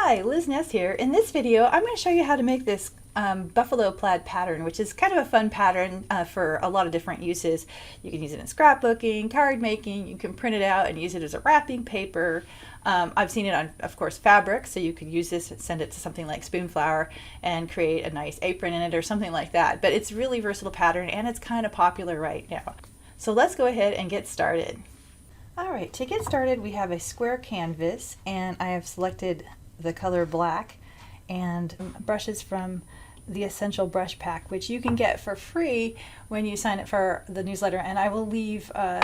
Hi, Liz Ness here. In this video, I'm going to show you how to make this buffalo plaid pattern, which is kind of a fun pattern for a lot of different uses. You can use it in scrapbooking, card making, you can print it out and use it as a wrapping paper. I've seen it on, of course, fabric, so you could use this and send it to something like Spoonflower and create a nice apron in it or something like that. But it's really versatile pattern and it's kind of popular right now. So let's go ahead and get started. All right, to get started, we have a square canvas and I have selected the color black and brushes from the Essential Brush Pack, which you can get for free when you sign up for the newsletter, and I will leave a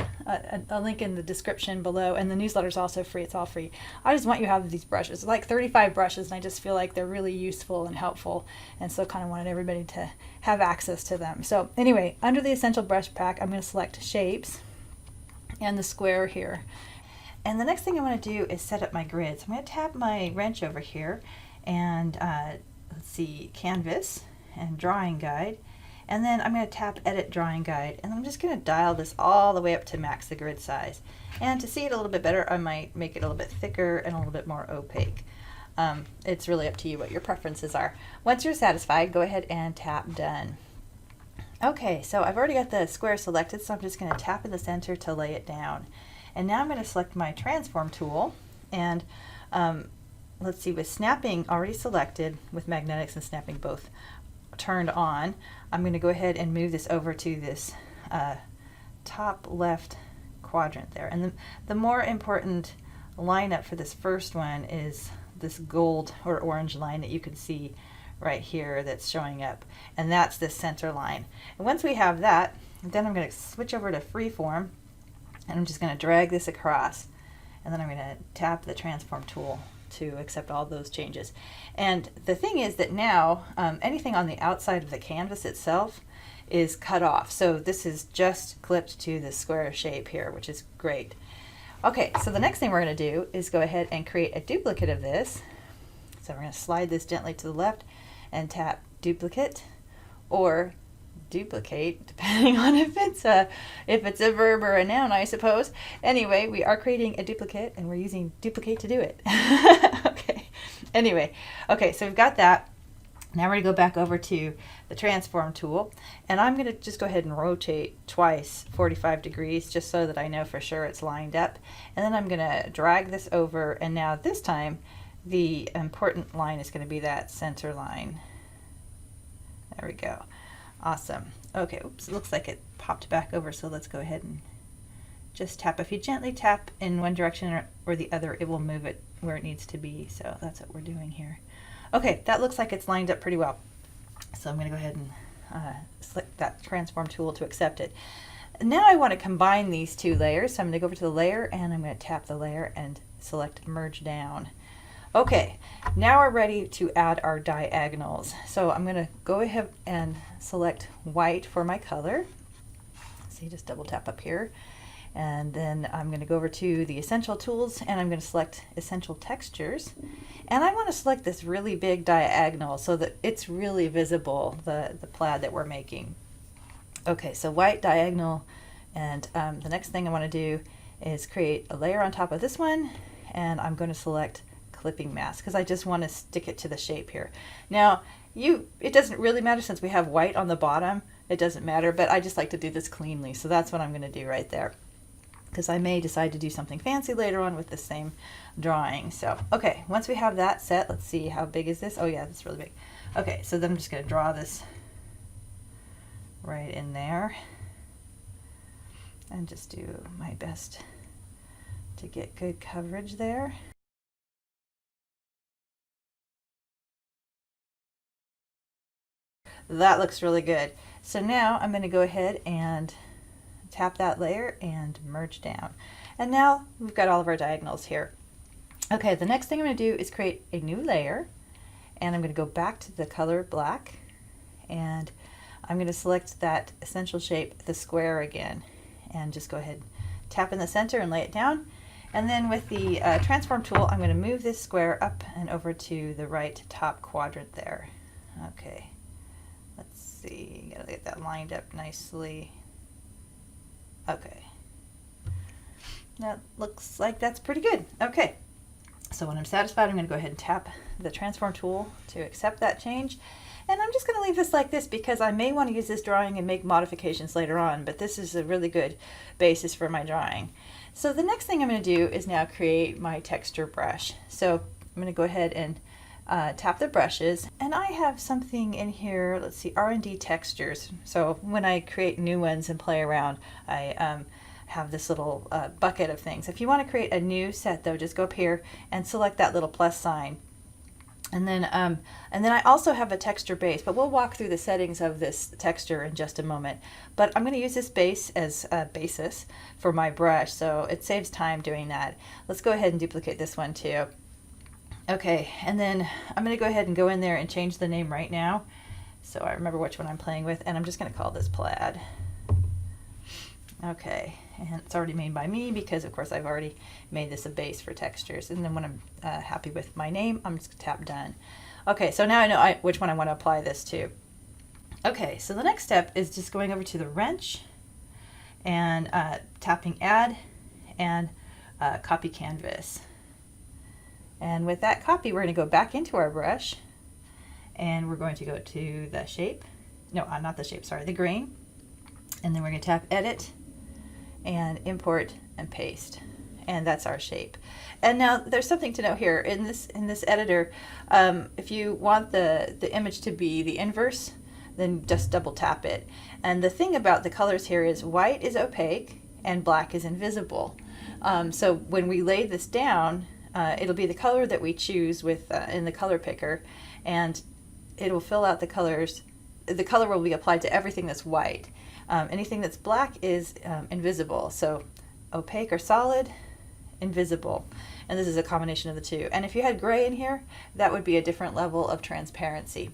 link in the description below, and the newsletter is also free. It's all free. I just want you to have these brushes. It's like 35 brushes, and I just feel like they're really useful and helpful, and so kind of wanted everybody to have access to them. So anyway, under the Essential Brush Pack, I'm going to select Shapes and the square here. And the next thing I want to do is set up my grid. So I'm going to tap my wrench over here and let's see, Canvas and Drawing Guide. And then I'm going to tap Edit Drawing Guide. And I'm just going to dial this all the way up to max the grid size. And to see it a little bit better, I might make it a little bit thicker and a little bit more opaque. It's really up to you what your preferences are. Once you're satisfied, go ahead and tap Done. Okay, so I've already got the square selected, so I'm just going to tap in the center to lay it down. And now I'm going to select my transform tool, and let's see, with snapping already selected, with magnetics and snapping both turned on, I'm going to go ahead and move this over to this top left quadrant there. And the more important lineup for this first one is this gold or orange line that you can see right here that's showing up, and that's this center line. And once we have that, then I'm going to switch over to freeform. And I'm just going to drag this across, and then I'm going to tap the transform tool to accept all those changes. And the thing is that now anything on the outside of the canvas itself is cut off. So this is just clipped to the square shape here, which is great. Okay, so the next thing we're going to do is go ahead and create a duplicate of this. So we're going to slide this gently to the left and tap Duplicate, or duplicate, depending on if it's a verb or a noun, I suppose. Anyway, we are creating a duplicate and we're using duplicate to do it. Okay. Anyway, okay, so we've got that. Now we're going to go back over to the transform tool, and I'm going to just go ahead and rotate twice 45 degrees just so that I know for sure it's lined up. And then I'm going to drag this over, and now this time the important line is going to be that center line. There we go. Awesome. Okay, oops, it looks like it popped back over, so let's go ahead and just tap. If you gently tap in one direction or the other, it will move it where it needs to be, so that's what we're doing here. Okay, that looks like it's lined up pretty well. So I'm going to go ahead and select that transform tool to accept it. Now I want to combine these two layers, so I'm going to go over to the layer, and I'm going to tap the layer and select Merge Down. Okay, now we're ready to add our diagonals. So I'm going to go ahead and select white for my color. So you just double tap up here. And then I'm going to go over to the Essential Tools, and I'm going to select Essential Textures. And I want to select this really big diagonal so that it's really visible, the plaid that we're making. Okay, so white diagonal, and the next thing I want to do is create a layer on top of this one, and I'm going to select Clipping Mask because I just want to stick it to the shape here. Now it doesn't really matter since we have white on the bottom, it doesn't matter, but I just like to do this cleanly, so that's what I'm going to do right there, because I may decide to do something fancy later on with the same drawing. So okay, once we have that set, let's see, how big is this? Oh yeah, that's really big. Okay, so then I'm just going to draw this right in there and just do my best to get good coverage there. That looks really good. So now I'm going to go ahead and tap that layer and merge down. And now we've got all of our diagonals here. Okay, the next thing I'm going to do is create a new layer, and I'm going to go back to the color black, and I'm going to select that essential shape, the square again, and just go ahead, tap in the center and lay it down. And then with the transform tool, I'm going to move this square up and over to the right top quadrant there. Okay. Let's see, gotta get that lined up nicely. Okay. That looks like that's pretty good. Okay. So when I'm satisfied, I'm going to go ahead and tap the transform tool to accept that change. And I'm just going to leave this like this because I may want to use this drawing and make modifications later on, but this is a really good basis for my drawing. So the next thing I'm going to do is now create my texture brush. So I'm going to go ahead and tap the brushes, and I have something in here, let's see, R&D textures. So when I create new ones and play around, I have this little bucket of things. If you want to create a new set though, just go up here and select that little plus sign. And then I also have a texture base, but we'll walk through the settings of this texture in just a moment. But I'm going to use this base as a basis for my brush, so it saves time doing that. Let's go ahead and duplicate this one too. Okay, and then I'm going to go ahead and go in there and change the name right now, so I remember which one I'm playing with, and I'm just going to call this Plaid. Okay, and it's already made by me because of course I've already made this a base for textures. And then when I'm happy with my name, I'm just going to tap done. Okay, so now I know which one I want to apply this to. Okay, so the next step is just going over to the wrench and tapping add and copy canvas. And with that copy, we're going to go back into our brush and we're going to go to the shape. No, not the shape, sorry, the grain. And then we're going to tap edit and import and paste, and that's our shape. And now there's something to know here in this editor. If you want the image to be the inverse, then just double tap it. And the thing about the colors here is white is opaque and black is invisible. So when we lay this down, it'll be the color that we choose with in the color picker, and it will fill out the colors. The color will be applied to everything that's white. Anything that's black is invisible. So opaque or solid, invisible. And this is a combination of the two. And if you had gray in here, that would be a different level of transparency.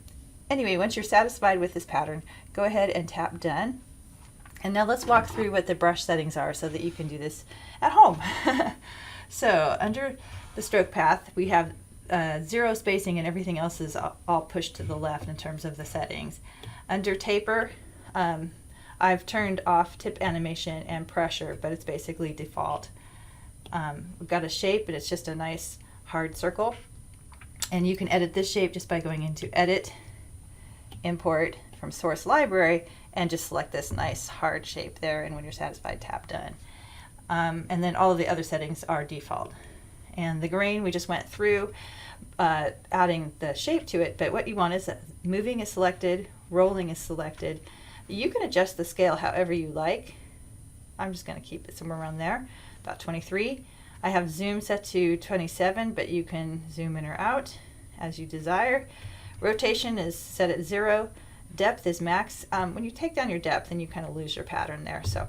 Anyway, once you're satisfied with this pattern, go ahead and tap done. And now let's walk through what the brush settings are so that you can do this at home. So under the stroke path, we have zero spacing, and everything else is all pushed to the left in terms of the settings. Under taper, I've turned off tip animation and pressure, but it's basically default. We've got a shape, but it's just a nice hard circle. And you can edit this shape just by going into edit, import from source library, and just select this nice hard shape there. And when you're satisfied, tap done. And then all of the other settings are default. And the grain, we just went through adding the shape to it, but what you want is that moving is selected, rolling is selected. You can adjust the scale however you like. I'm just going to keep it somewhere around there, about 23. I have zoom set to 27, but you can zoom in or out as you desire. Rotation is set at 0. Depth is max. When you take down your depth, then you kind of lose your pattern there. So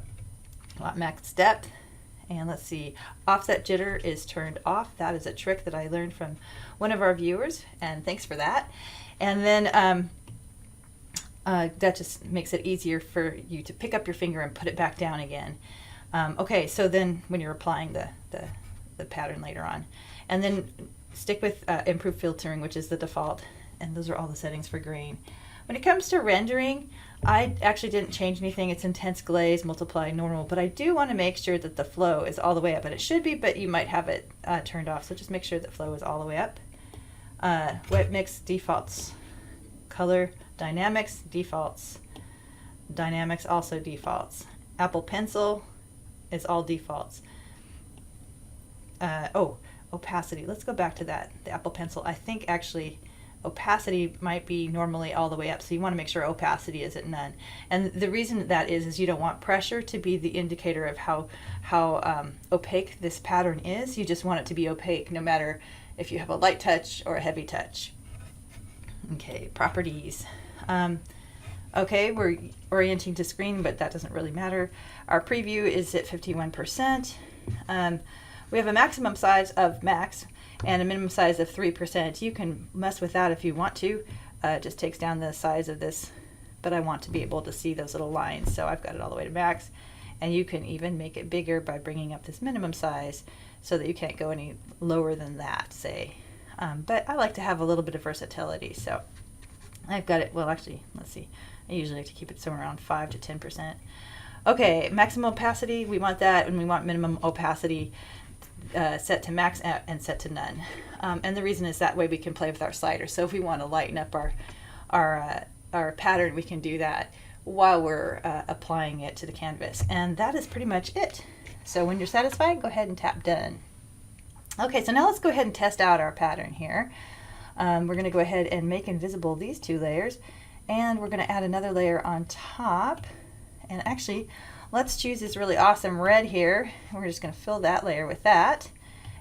I want max depth. And let's see, offset jitter is turned off. That is a trick that I learned from one of our viewers, and thanks for that. And then that just makes it easier for you to pick up your finger and put it back down again. Okay, so then when you're applying the pattern later on. And then stick with improve filtering, which is the default, and those are all the settings for grain. When it comes to rendering, I actually didn't change anything. It's intense glaze, multiply, normal, but I do want to make sure that the flow is all the way up, and it should be, but you might have it turned off, so just make sure that flow is all the way up. Wet mix defaults, color dynamics defaults, dynamics also defaults. Apple Pencil is all defaults. Opacity, let's go back to that, the Apple Pencil. I think actually opacity might be normally all the way up, so you want to make sure opacity is at none. And the reason that is you don't want pressure to be the indicator of how opaque this pattern is. You just want it to be opaque no matter if you have a light touch or a heavy touch. Okay, properties. Okay, we're orienting to screen, but that doesn't really matter. Our preview is at 51%. We have a maximum size of max and a minimum size of 3%. You can mess with that if you want to. It just takes down the size of this, but I want to be able to see those little lines, so I've got it all the way to max. And you can even make it bigger by bringing up this minimum size so that you can't go any lower than that, say. But I like to have a little bit of versatility, so I've got it, well actually, let's see. I usually like to keep it somewhere around 5 to 10%. Okay, maximum opacity, we want that, and we want minimum opacity. set to max and set to none. And the reason is that way we can play with our sliders. So if we want to lighten up our pattern, we can do that while we're applying it to the canvas. And that is pretty much it. So when you're satisfied, go ahead and tap done. Okay, so now let's go ahead and test out our pattern here. We're going to go ahead and make invisible these two layers, and we're going to add another layer on top. And actually, let's choose this really awesome red here. We're just going to fill that layer with that,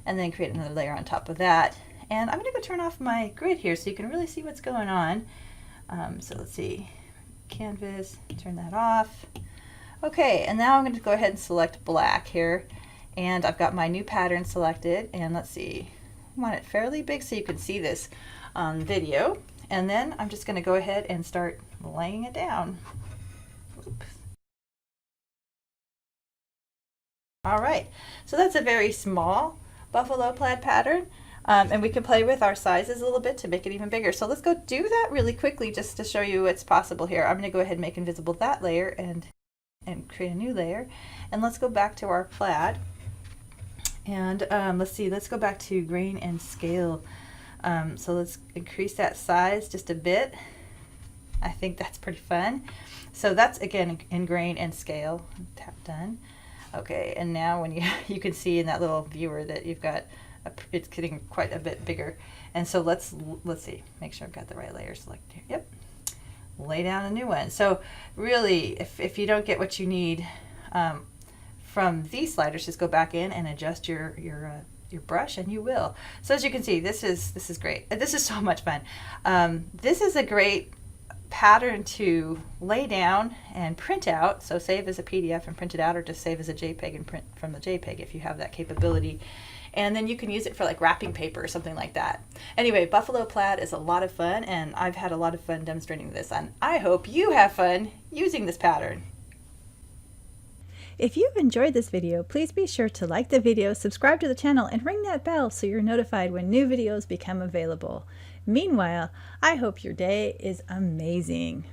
and then create another layer on top of that. And I'm going to go turn off my grid here so you can really see what's going on. So let's see, canvas, turn that off. Okay, and now I'm going to go ahead and select black here, and I've got my new pattern selected, and let's see, I want it fairly big so you can see this on video, and then I'm just going to go ahead and start laying it down. Oops. All right, so that's a very small buffalo plaid pattern. And we can play with our sizes a little bit to make it even bigger. So let's go do that really quickly just to show you what's possible here. I'm going to go ahead and make invisible that layer and create a new layer. And let's go back to our plaid. And let's see, let's go back to grain and scale. So let's increase that size just a bit. I think that's pretty fun. So that's, again, in grain and scale. Tap done. Okay, and now when you can see in that little viewer that you've got it's getting quite a bit bigger. And so let's see, make sure I've got the right layer selected here. Yep, lay down a new one. So really, if you don't get what you need from these sliders, just go back in and adjust your brush, and you will. So as you can see, this is great. This is so much fun. This is a great pattern to lay down and print out. So save as a PDF and print it out, or just save as a JPEG and print from the JPEG if you have that capability. And then you can use it for like wrapping paper or something like that. Anyway, buffalo plaid is a lot of fun, and I've had a lot of fun demonstrating this, and I hope you have fun using this pattern. If you've enjoyed this video, please be sure to like the video, subscribe to the channel, and ring that bell so you're notified when new videos become available. Meanwhile, I hope your day is amazing.